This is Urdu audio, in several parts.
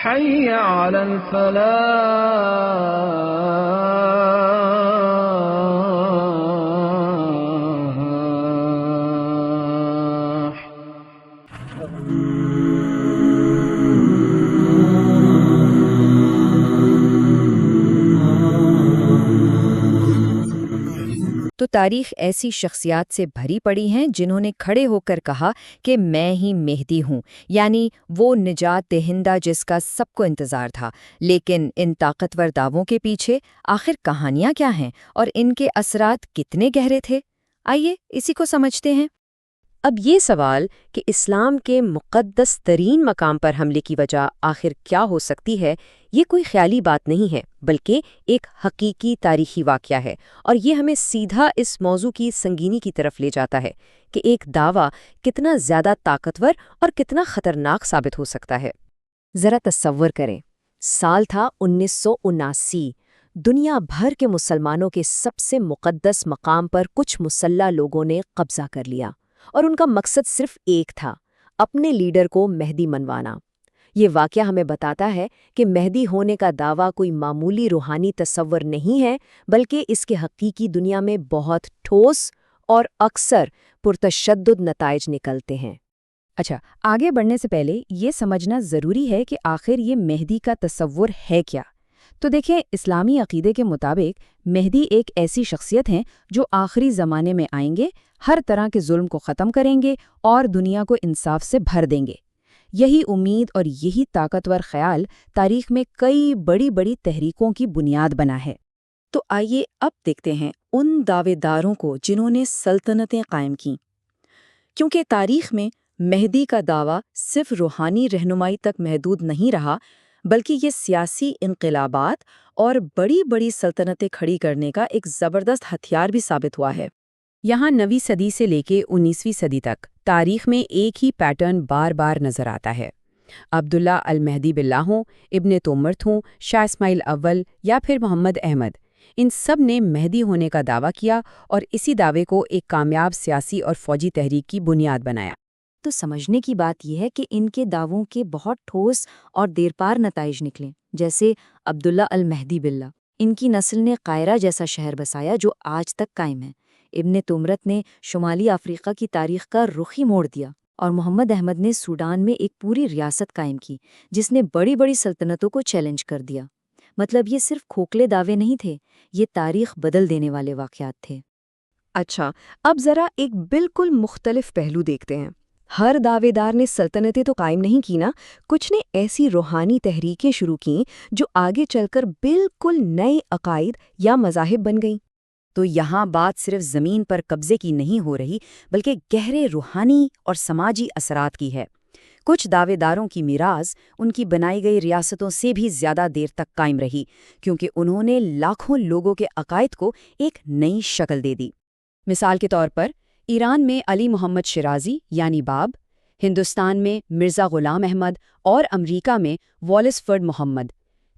حي على الفلاح. تو تاریخ ایسی شخصیات سے بھری پڑی ہیں جنہوں نے کھڑے ہو کر کہا کہ میں ہی مہدی ہوں، یعنی وہ نجات دہندہ جس کا سب کو انتظار تھا۔ لیکن ان طاقتور دعووں کے پیچھے آخر کہانیاں کیا ہیں اور ان کے اثرات کتنے گہرے تھے؟ آئیے اسی کو سمجھتے ہیں۔ اب یہ سوال کہ اسلام کے مقدس ترین مقام پر حملے کی وجہ آخر کیا ہو سکتی ہے، یہ کوئی خیالی بات نہیں ہے بلکہ ایک حقیقی تاریخی واقعہ ہے، اور یہ ہمیں سیدھا اس موضوع کی سنگینی کی طرف لے جاتا ہے کہ ایک دعویٰ کتنا زیادہ طاقتور اور کتنا خطرناک ثابت ہو سکتا ہے۔ ذرا تصور کریں، سال تھا 1979۔ دنیا بھر کے مسلمانوں کے سب سے مقدس مقام پر کچھ مسلح لوگوں نے قبضہ کر لیا، اور ان کا مقصد صرف ایک تھا، اپنے لیڈر کو مہدی منوانا۔ یہ واقعہ ہمیں بتاتا ہے کہ مہدی ہونے کا دعویٰ کوئی معمولی روحانی تصور نہیں ہے، بلکہ اس کے حقیقی دنیا میں بہت ٹھوس اور اکثر پرتشدد نتائج نکلتے ہیں۔ اچھا، آگے بڑھنے سے پہلے یہ سمجھنا ضروری ہے کہ آخر یہ مہدی کا تصور ہے کیا؟ تو دیکھیں، اسلامی عقیدے کے مطابق مہدی ایک ایسی شخصیت ہیں جو آخری زمانے میں آئیں گے، ہر طرح کے ظلم کو ختم کریں گے اور دنیا کو انصاف سے بھر دیں گے۔ یہی امید اور یہی طاقتور خیال تاریخ میں کئی بڑی بڑی تحریکوں کی بنیاد بنا ہے۔ تو آئیے اب دیکھتے ہیں ان دعوے داروں کو جنہوں نے سلطنتیں قائم کیں، کیونکہ تاریخ میں مہدی کا دعویٰ صرف روحانی رہنمائی تک محدود نہیں رہا، بلکہ یہ سیاسی انقلابات اور بڑی بڑی سلطنتیں کھڑی کرنے کا ایک زبردست ہتھیار بھی ثابت ہوا ہے۔ یہاں 9ویں صدی سے لے کے 19ویں صدی تک تاریخ میں ایک ہی پیٹرن بار بار نظر آتا ہے۔ عبداللہ المہدی باللہ ہوں، ابن تومرت ہوں، شاہ اسماعیل اول یا پھر محمد احمد، ان سب نے مہدی ہونے کا دعویٰ کیا اور اسی دعوے کو ایک کامیاب سیاسی اور فوجی تحریک کی بنیاد بنایا۔ تو سمجھنے کی بات یہ ہے کہ ان کے دعووں کے بہت ٹھوس اور دیرپار نتائج نکلے، جیسے عبداللہ المہدی باللہ، ان کی نسل نے قاہرہ جیسا شہر بسایا جو آج تک قائم ہے۔ ابن تومرت نے شمالی افریقہ کی تاریخ کا رخ ہی موڑ دیا، اور محمد احمد نے سوڈان میں ایک پوری ریاست قائم کی جس نے بڑی بڑی سلطنتوں کو چیلنج کر دیا۔ مطلب یہ صرف کھوکھلے دعوے نہیں تھے، یہ تاریخ بدل دینے والے واقعات تھے۔ اچھا، اب ذرا ایک بالکل مختلف پہلو دیکھتے ہیں۔ ہر دعوے دار نے سلطنتیں تو قائم نہیں کی نا، کچھ نے ایسی روحانی تحریکیں شروع کیں جو آگے چل کر بالکل نئے عقائد یا مذاہب بن گئیں۔ تو یہاں بات صرف زمین پر قبضے کی نہیں ہو رہی، بلکہ گہرے روحانی اور سماجی اثرات کی ہے۔ کچھ دعوے داروں کی میراث ان کی بنائی گئی ریاستوں سے بھی زیادہ دیر تک قائم رہی، کیونکہ انہوں نے لاکھوں لوگوں کے عقائد کو ایک نئی شکل دے دی۔ مثال کے طور پر ایران میں علی محمد شیرازی یعنی باب، ہندوستان میں مرزا غلام احمد اور امریکہ میں والیس فرڈ محمد،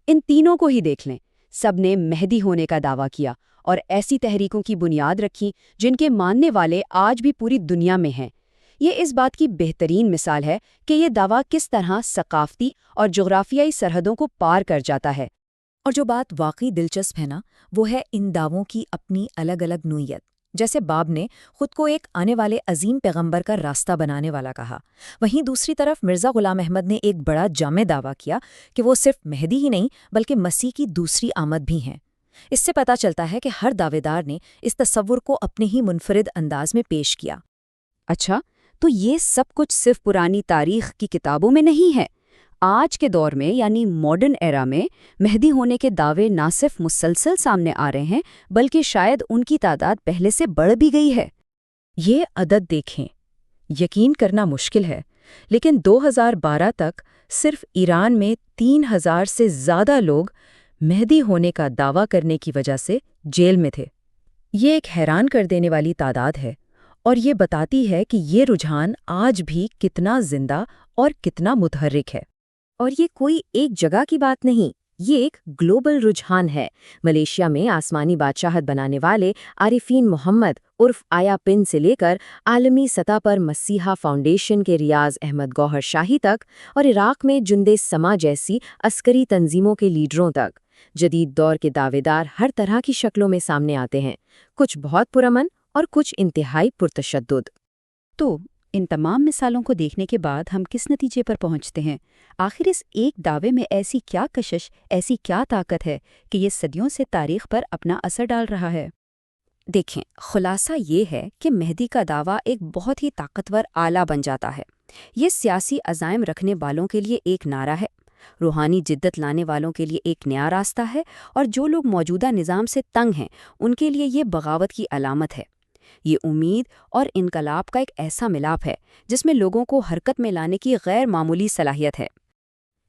ان تینوں کو ہی دیکھ لیں، سب نے مہدی ہونے کا دعویٰ کیا اور ایسی تحریکوں کی بنیاد رکھی جن کے ماننے والے آج بھی پوری دنیا میں ہیں۔ یہ اس بات کی بہترین مثال ہے کہ یہ دعویٰ کس طرح ثقافتی اور جغرافیائی سرحدوں کو پار کر جاتا ہے۔ اور جو بات واقعی دلچسپ ہے نا، وہ ہے ان دعووں کی اپنی الگ الگ نوعیت۔ جیسے باب نے خود کو ایک آنے والے عظیم پیغمبر کا راستہ بنانے والا کہا، وہیں دوسری طرف مرزا غلام احمد نے ایک بڑا جامع دعویٰ کیا کہ وہ صرف مہدی ہی نہیں بلکہ مسیح کی دوسری آمد بھی ہیں۔ اس سے پتہ چلتا ہے کہ ہر دعوے دار نے اس تصور کو اپنے ہی منفرد انداز میں پیش کیا۔ اچھا، تو یہ سب کچھ صرف پرانی تاریخ کی کتابوں میں نہیں ہے۔ آج کے دور میں یعنی ماڈرن ایرا میں مہدی ہونے کے دعوے نہ صرف مسلسل سامنے آ رہے ہیں بلکہ شاید ان کی تعداد پہلے سے بڑھ بھی گئی ہے۔ یہ عدد دیکھیں، یقین کرنا مشکل ہے، لیکن 2012 تک صرف ایران میں 3000 سے زیادہ لوگ مہدی ہونے کا دعویٰ کرنے کی وجہ سے جیل میں تھے۔ یہ ایک حیران کر دینے والی تعداد ہے، اور یہ بتاتی ہے کہ یہ رجحان آج بھی کتنا زندہ اور کتنا متحرک ہے۔ اور یہ کوئی ایک جگہ کی بات نہیں، یہ ایک گلوبل رجحان ہے۔ ملیشیا میں آسمانی بادشاہت بنانے والے عارفین محمد عرف آیا پن سے لے کر عالمی سطح پر مسیحا فاؤنڈیشن کے ریاض احمد گوہر شاہی تک، اور عراق میں جندے سما جیسی عسکری تنظیموں کے لیڈروں تک، جدید دور کے دعوے دار ہر طرح کی شکلوں میں سامنے آتے ہیں، کچھ بہت پرامن اور کچھ انتہائی پرتشدد۔ تو ان تمام مثالوں کو دیکھنے کے بعد ہم کس نتیجے پر پہنچتے ہیں؟ آخر اس ایک دعوے میں ایسی کیا کشش، ایسی کیا طاقت ہے کہ یہ صدیوں سے تاریخ پر اپنا اثر ڈال رہا ہے؟ دیکھیں، خلاصہ یہ ہے کہ مہدی کا دعویٰ ایک بہت ہی طاقتور آلہ بن جاتا ہے۔ یہ سیاسی عزائم رکھنے والوں کے لیے ایک نعرہ ہے، روحانی جدت لانے والوں کے لیے ایک نیا راستہ ہے، اور جو لوگ موجودہ نظام سے تنگ ہیں ان کے لیے یہ بغاوت کی علامت ہے۔ یہ امید اور انقلاب کا ایک ایسا ملاپ ہے جس میں لوگوں کو حرکت میں لانے کی غیر معمولی صلاحیت ہے۔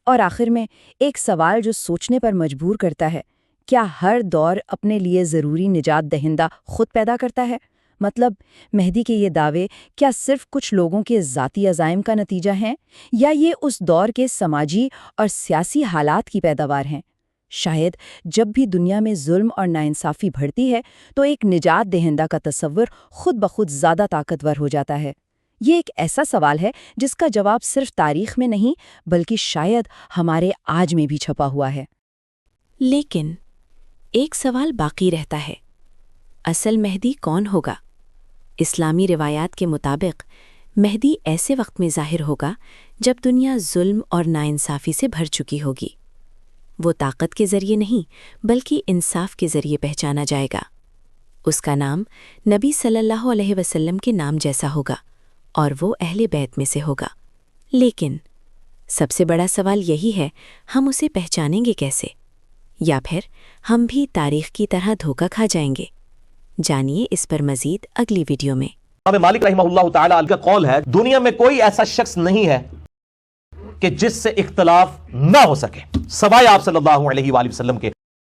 اور آخر میں ایک سوال جو سوچنے پر مجبور کرتا ہے، کیا ہر دور اپنے لیے ضروری نجات دہندہ خود پیدا کرتا ہے؟ مطلب مہدی کے یہ دعوے کیا صرف کچھ لوگوں کے ذاتی عزائم کا نتیجہ ہیں، یا یہ اس دور کے سماجی اور سیاسی حالات کی پیداوار ہیں؟ شاید جب بھی دنیا میں ظلم اور ناانصافی بڑھتی ہے تو ایک نجات دہندہ کا تصور خود بخود زیادہ طاقتور ہو جاتا ہے۔ یہ ایک ایسا سوال ہے جس کا جواب صرف تاریخ میں نہیں بلکہ شاید ہمارے آج میں بھی چھپا ہوا ہے۔ لیکن ایک سوال باقی رہتا ہے، اصل مہدی کون ہوگا؟ اسلامی روایات کے مطابق مہدی ایسے وقت میں ظاہر ہوگا جب دنیا ظلم اور ناانصافی سے بھر چکی ہوگی۔ وہ طاقت کے ذریعے نہیں بلکہ انصاف کے ذریعے پہچانا جائے گا۔ اس کا نام نبی صلی اللہ علیہ وسلم کے نام جیسا ہوگا اور وہ اہل بیت میں سے ہوگا۔ لیکن سب سے بڑا سوال یہی ہے، ہم اسے پہچانیں گے کیسے؟ یا پھر ہم بھی تاریخ کی طرح دھوکہ کھا جائیں گے؟ جانیے اس پر مزید اگلی ویڈیو میں۔ امام مالک رحمہ اللہ تعالیٰ کا قول ہے، دنیا میں کوئی ایسا شخص نہیں ہے کہ جس سے اختلاف نہ ہو سکے سوائے آپ صلی اللہ علیہ وآلہ وسلم کے۔